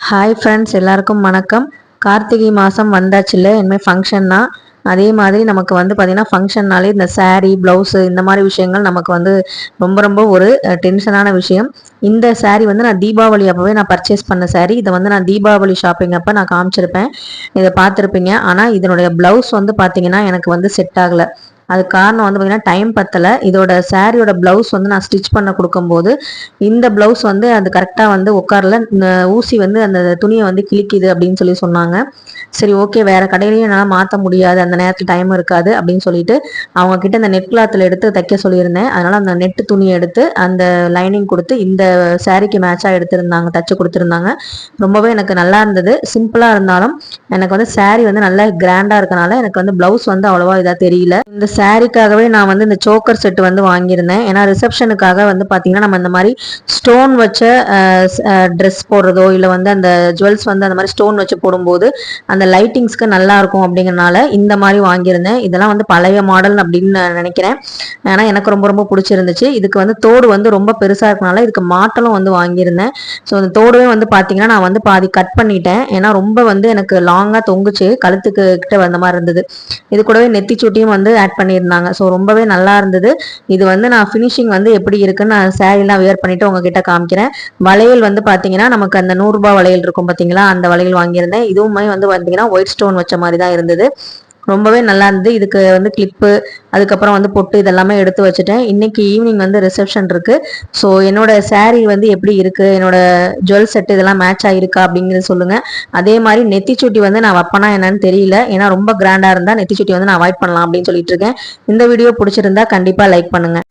Hi friends, எல்லாருக்கும் வணக்கம். கார்த்திகை மாதம் வந்தாச்சுல்ல, இனிமேல் ஃபங்க்ஷன் தான். அதே மாதிரி நமக்கு வந்து பார்த்திங்கன்னா ஃபங்க்ஷன்னாலே இந்த சாரீ ப்ளவுஸு இந்த மாதிரி விஷயங்கள் நமக்கு வந்து ரொம்ப ரொம்ப ஒரு டென்ஷனான விஷயம். இந்த சாரீ வந்து நான் தீபாவளி அப்போவே நான் பர்ச்சேஸ் பண்ண சாரீ. இதை வந்து நான் தீபாவளி ஷாப்பிங் அப்போ நான் காமிச்சிருப்பேன், இதை பார்த்துருப்பீங்க. ஆனால் இதனுடைய ப்ளவுஸ் வந்து பார்த்திங்கன்னா எனக்கு வந்து செட் ஆகலை. அது காரணம் வந்து பார்த்திங்கன்னா டைம் பத்தலை. இதோட சாரியோட ப்ளவுஸ் வந்து நான் ஸ்டிச் பண்ண கொடுக்கும்போது இந்த ப்ளவுஸ் வந்து அது கரெக்டாக வந்து உட்காரல. ஊசி வந்து அந்த துணியை வந்து கிழிக்குது அப்படின்னு சொல்லி சொன்னாங்க. சரி, ஓகே, வேறு கடையிலையும் என்னால் மாற்ற முடியாது, அந்த நேரத்தில் டைம் இருக்காது அப்படின்னு சொல்லிட்டு அவங்கக்கிட்ட அந்த நெட் கிளாத்தில் எடுத்து தைக்க சொல்லியிருந்தேன். அதனால் அந்த நெட்டு துணியை எடுத்து அந்த லைனிங் கொடுத்து இந்த சாரிக்கு மேட்சாக எடுத்திருந்தாங்க, தைச்சு கொடுத்துருந்தாங்க. ரொம்பவே எனக்கு நல்லா இருந்தது. சிம்பிளாக இருந்தாலும் எனக்கு வந்து சாரீ வந்து நல்லா கிராண்டாக இருக்கனால எனக்கு வந்து ப்ளவுஸ் வந்து அவ்வளோவா இதாக தெரியல. இந்த சாரீக்காகவே நான் வந்து இந்த சோக்கர் செட்டு வந்து வாங்கியிருந்தேன். ஏன்னா ரிசப்ஷனுக்காக வந்து பார்த்தீங்கன்னா நம்ம இந்த மாதிரி ஸ்டோன் வச்ச ட்ரெஸ் போடுறதோ இல்லை வந்து அந்த ஜுவல்ஸ் வந்து அந்த மாதிரி ஸ்டோன் வச்சு போடும்போது அந்த லைட்டிங்ஸ்க்கு நல்லா இருக்கும் அப்படிங்கிறனால இந்த மாதிரி வாங்கியிருந்தேன். இதெல்லாம் வந்து பழைய மாடல் அப்படின்னு நான் நினைக்கிறேன். ஏன்னா எனக்கு ரொம்ப ரொம்ப பிடிச்சிருந்துச்சு. இதுக்கு வந்து தோடு வந்து ரொம்ப பெருசாக இருக்கனால இதுக்கு மாட்டலும் வந்து வாங்கியிருந்தேன். ஸோ அந்த தோடுவே வந்து பார்த்தீங்கன்னா நான் வந்து பாதி கட் பண்ணிட்டேன். ஏன்னா ரொம்ப வந்து எனக்கு லாங்காக தொங்குச்சு, கழுத்துக்கு கிட்ட வந்த மாதிரி இருந்தது. இது கூடவே நெத்தி சுட்டியும் வந்து ஆட் பண்ணியிருந்தாங்க. ஸோ ரொம்பவே நல்லா இருந்தது. இது வந்து நான் ஃபினிஷிங் வந்து எப்படி இருக்குன்னு நான் சாரீலாம் வியர் பண்ணிட்டு உங்ககிட்ட காமிக்கிறேன். வளையல் வந்து பார்த்தீங்கன்னா நமக்கு அந்த 100 ரூபாய் வளையல் இருக்கும் பார்த்தீங்களா, அந்த வளையல் வாங்கியிருந்தேன். இதுவுமே வந்து பார்த்தீங்கன்னா ஒயிட் ஸ்டோன் வச்ச மாதிரி தான் இருந்தது. ரொம்பவே நல்லா இருந்தது. இதுக்கு வந்து கிளிப்பு, அதுக்கப்புறம் வந்து பொட்டு இதெல்லாமே எடுத்து வச்சுட்டேன். இன்னைக்கு ஈவினிங் வந்து ரிசப்ஷன் இருக்கு. ஸோ என்னோட சாரீ வந்து எப்படி இருக்கு, என்னோட ஜுவல் செட் இதெல்லாம் மேட்ச் ஆகிருக்கா அப்படிங்கிறது சொல்லுங்க. அதே மாதிரி நெத்திச்சுட்டி வந்து நான் வைப்பனா என்னன்னு தெரியல. ஏன்னா ரொம்ப கிராண்டா இருந்தா நெத்திச்சுட்டி வந்து நான் அவாய்ட் பண்ணலாம் அப்படின்னு சொல்லிட்டு இருக்கேன். இந்த வீடியோ பிடிச்சிருந்தா கண்டிப்பா லைக் பண்ணுங்க.